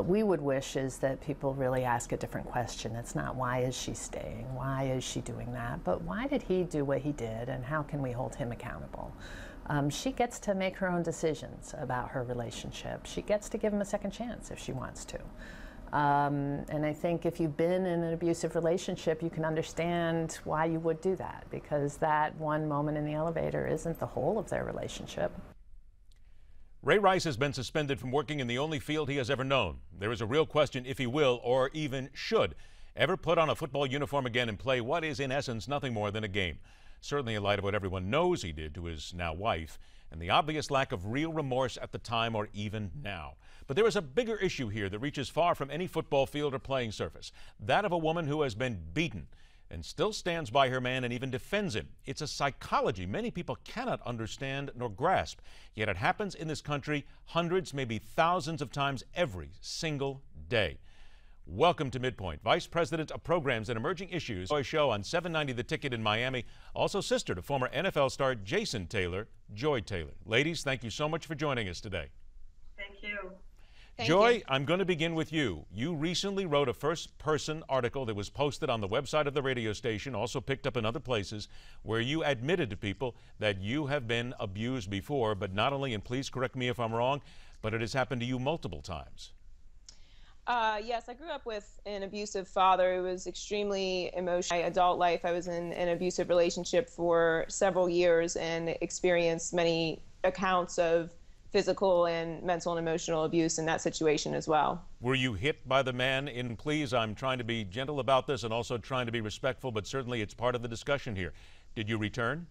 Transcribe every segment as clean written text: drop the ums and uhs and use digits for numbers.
What we would wish is that people really ask a different question. It's not why is she staying, why is she doing that, but why did he do what he did and how can we hold him accountable? She gets to make her own decisions about her relationship. She gets to give him a second chance if she wants to. And I think if you've been in an abusive relationship, you can understand why you would do that, because that one moment in the elevator isn't the whole of their relationship. Ray Rice has been suspended from working in the only field he has ever known. There is a real question if he will, or even should, ever put on a football uniform again and play what is in essence nothing more than a game. Certainly in light of what everyone knows he did to his now wife, and the obvious lack of real remorse at the time or even now. But there is a bigger issue here that reaches far from any football field or playing surface, that of a woman who has been beaten and still stands by her man and even defends him. It's a psychology many people cannot understand nor grasp, yet it happens in this country hundreds, maybe thousands of times every single day. Welcome to MidPoint, Vice President of Programs and Emerging Issues, a show on 790 The Ticket in Miami, also sister to former NFL star Jason Taylor, Joy Taylor. Ladies, thank you so much for joining us today. Thank you. Joy, I'm going to begin with you. You recently wrote a first-person article that was posted on the website of the radio station, also picked up in other places, where you admitted to people that you have been abused before, but not only, and please correct me if I'm wrong, but it has happened to you multiple times. Yes, I grew up with an abusive father who was extremely emotional. In my adult life, I was in an abusive relationship for several years and experienced many accounts of physical and mental and emotional abuse in that situation as well. Were you hit by the man? And please, I'm trying to be gentle about this and also trying to be respectful, but certainly it's part of the discussion here. Did you return?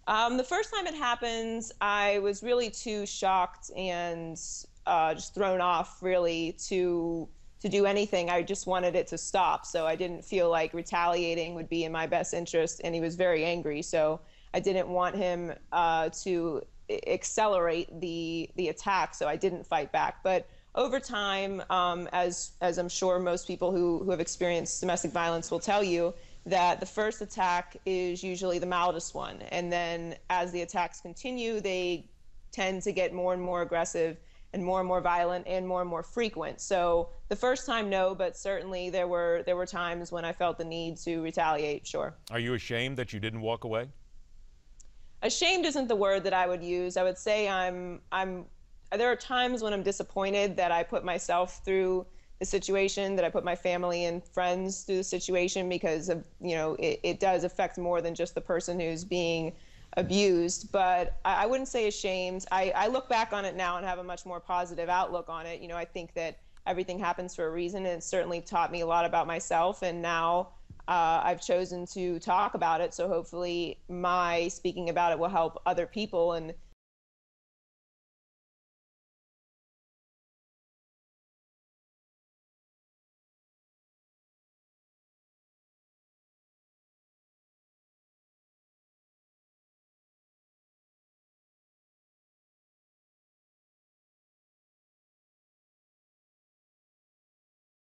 The first time it happened, I was really too shocked and just thrown off really to do anything. I just wanted it to stop, so I didn't feel like retaliating would be in my best interest, and he was very angry, so I didn't want him to accelerate the attack, so I didn't fight back. But over time, as I'm sure most people who have experienced domestic violence will tell you, that the first attack is usually the mildest one, and then as the attacks continue, they tend to get more and more aggressive and more violent and more frequent. So the first time, no, but certainly there were times when I felt the need to retaliate, sure. Are you ashamed that you didn't walk away? Ashamed isn't the word that I would use. I would say there are times when I'm disappointed that I put myself through the situation, that I put my family and friends through the situation, because of, it does affect more than just the person who's being abused. But I wouldn't say ashamed. I look back on it now and have a much more positive outlook on it. I think that everything happens for a reason, and it certainly taught me a lot about myself, and now I've chosen to talk about it, so hopefully my speaking about it will help other people. And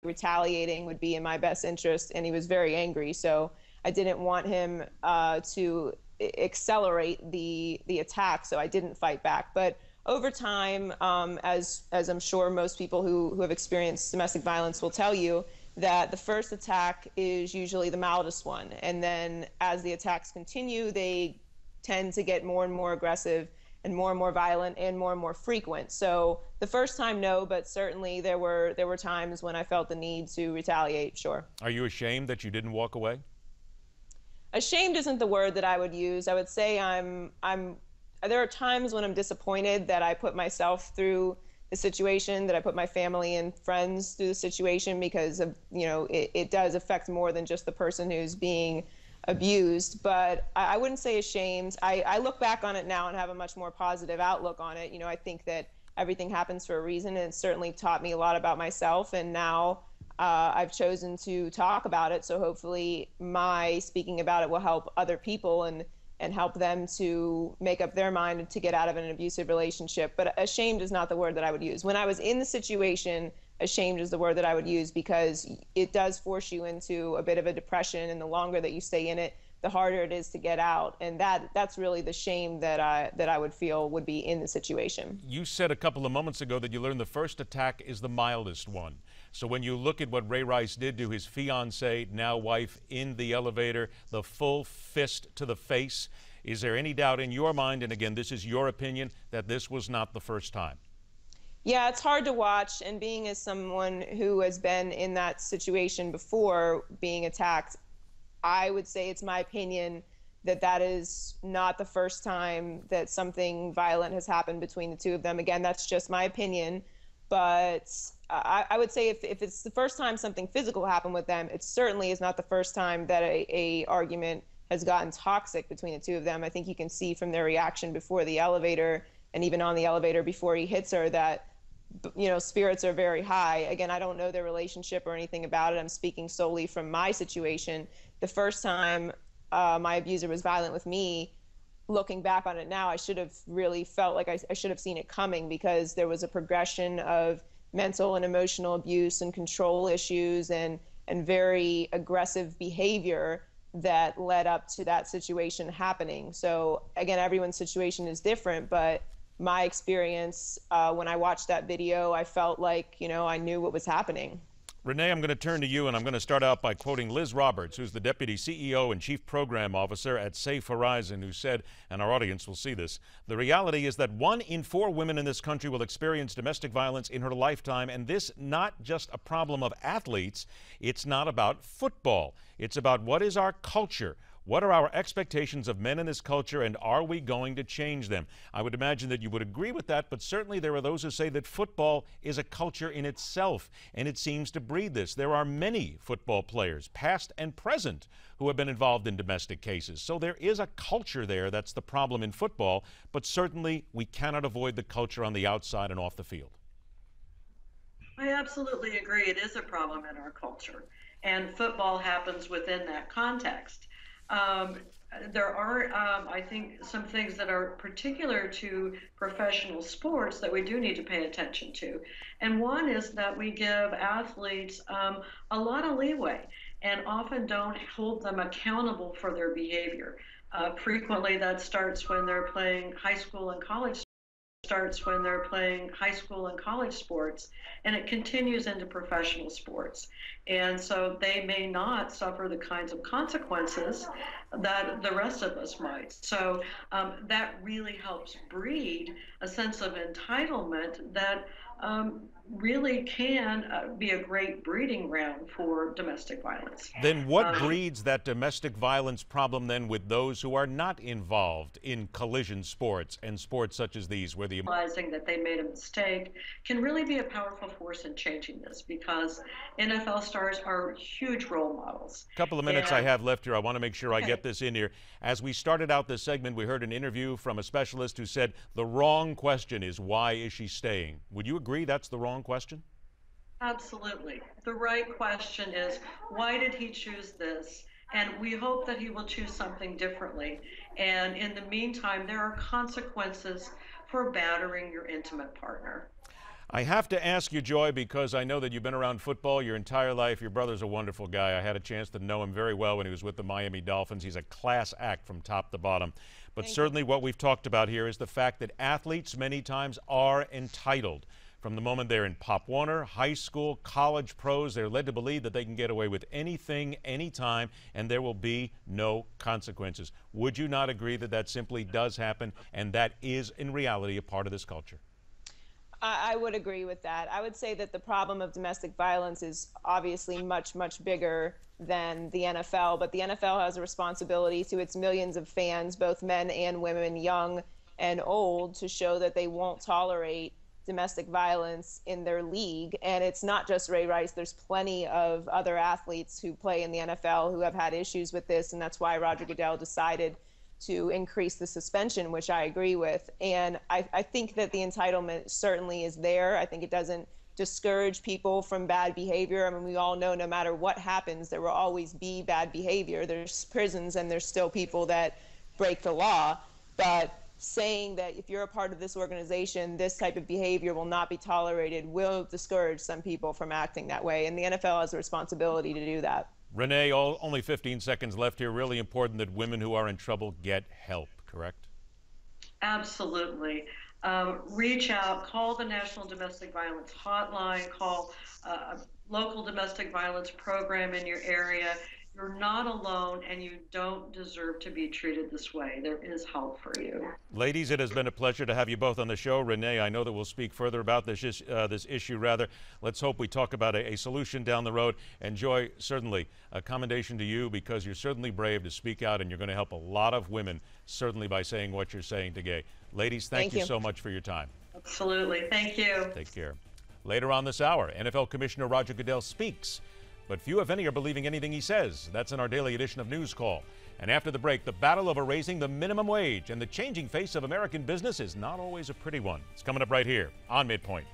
retaliating would be in my best interest, and he was very angry, so I didn't want him to accelerate the attack, so I didn't fight back. But over time, as I'm sure most people who have experienced domestic violence will tell you, that the first attack is usually the mildest one, and then as the attacks continue, they tend to get more and more aggressive and more violent and more frequent. So the first time, no, but certainly there were times when I felt the need to retaliate, sure. Are you ashamed that you didn't walk away? Ashamed isn't the word that I would use. I would say there are times when I'm disappointed that I put myself through the situation, that I put my family and friends through the situation, because of, it does affect more than just the person who's being abused. But I wouldn't say ashamed. I look back on it now and have a much more positive outlook on it. I think that everything happens for a reason, and it certainly taught me a lot about myself, and now I've chosen to talk about it, so hopefully my speaking about it will help other people and help them to make up their mind to get out of an abusive relationship. But ashamed is not the word that I would use. When I was in the situation, ashamed is the word that I would use, because it does force you into a bit of a depression, and the longer that you stay in it, the harder it is to get out. And that's really the shame that I would feel would be in the situation. You said a couple of moments ago that you learned the first attack is the mildest one. So when you look at what Ray Rice did to his fiancee, now wife, in the elevator, the full fist to the face, is there any doubt in your mind, and again, this is your opinion, that this was not the first time? Yeah, it's hard to watch, and being as someone who has been in that situation before, being attacked, I would say it's my opinion that that is not the first time that something violent has happened between the two of them. Again, that's just my opinion, but I would say if it's the first time something physical happened with them, it certainly is not the first time that a argument has gotten toxic between the two of them. I think you can see from their reaction before the elevator and even on the elevator before he hits her that, you know, spirits are very high. Again, I don't know their relationship or anything about it. I'm speaking solely from my situation. The first time my abuser was violent with me, looking back on it now, I should have really felt like I should have seen it coming, because there was a progression of mental and emotional abuse and control issues and very aggressive behavior that led up to that situation happening. So again, everyone's situation is different, but my experience, when I watched that video, I felt like, you know, I knew what was happening. Renee, I'm going to turn to you, and I'm going to start out by quoting Liz Roberts, who's the Deputy CEO and Chief Program Officer at Safe Horizon, who said, and our audience will see this, the reality is that 1 in 4 women in this country will experience domestic violence in her lifetime, and this not just a problem of athletes. It's not about football. It's about what is our culture. What are our expectations of men in this culture, and are we going to change them? I would imagine that you would agree with that, but certainly there are those who say that football is a culture in itself, and it seems to breed this. There are many football players, past and present, who have been involved in domestic cases. So there is a culture there that's the problem in football, but certainly we cannot avoid the culture on the outside and off the field. I absolutely agree. It is a problem in our culture, and football happens within that context. There are, I think, some things that are particular to professional sports that we do need to pay attention to. And one is that we give athletes a lot of leeway and often don't hold them accountable for their behavior. Frequently, that starts when they're playing high school and college sports, and it continues into professional sports. And so they may not suffer the kinds of consequences that the rest of us might. So that really helps breed a sense of entitlement that really can be a great breeding ground for domestic violence. Then what breeds that domestic violence problem then with those who are not involved in collision sports and sports such as these, where the realizing that they made a mistake can really be a powerful force in changing this, because NFL stars are huge role models. A couple of minutes I have left here. I want to make sure I get this in here. As we started out this segment, we heard an interview from a specialist who said the wrong question is, why is she staying? Would you agree that's the wrong question? Absolutely. The right question is, why did he choose this? And we hope that he will choose something differently. And in the meantime, there are consequences for battering your intimate partner. I have to ask you, Joy, because I know that you've been around football your entire life. Your brother's a wonderful guy. I had a chance to know him very well when he was with the Miami Dolphins. He's a class act from top to bottom. But certainly what we've talked about here is the fact that athletes many times are entitled. From the moment they're in Pop Warner, high school, college pros, they're led to believe that they can get away with anything, anytime, and there will be no consequences. Would you not agree that that simply does happen, and that is, in reality, a part of this culture? I would agree with that. I would say that the problem of domestic violence is obviously much, much bigger than the NFL, but the NFL has a responsibility to its millions of fans, both men and women, young and old, to show that they won't tolerate domestic violence in their league. And it's not just Ray Rice. There's plenty of other athletes who play in the NFL who have had issues with this, and that's why Roger Goodell decided to increase the suspension, which I agree with. And I think that the entitlement certainly is there. I think it doesn't discourage people from bad behavior. I mean, we all know no matter what happens, there will always be bad behavior. There's prisons and there's still people that break the law. But saying that if you're a part of this organization, this type of behavior will not be tolerated will discourage some people from acting that way. And the NFL has a responsibility to do that. Renee, only 15 seconds left here. Really important that women who are in trouble get help, correct? Absolutely. Reach out, call the National Domestic Violence Hotline, call a local domestic violence program in your area. You're not alone, and you don't deserve to be treated this way. There is help for you. Ladies, it has been a pleasure to have you both on the show. Renee, I know that we'll speak further about this issue. Let's hope we talk about a solution down the road. And Joy, certainly a commendation to you, because you're certainly brave to speak out, and you're going to help a lot of women, certainly by saying what you're saying today. Ladies, thank you so much for your time. Absolutely. Thank you. Take care. Later on this hour, NFL Commissioner Roger Goodell speaks, but few, if any, are believing anything he says. That's in our daily edition of News Call. And after the break, the battle over raising the minimum wage and the changing face of American business is not always a pretty one. It's coming up right here on MidPoint.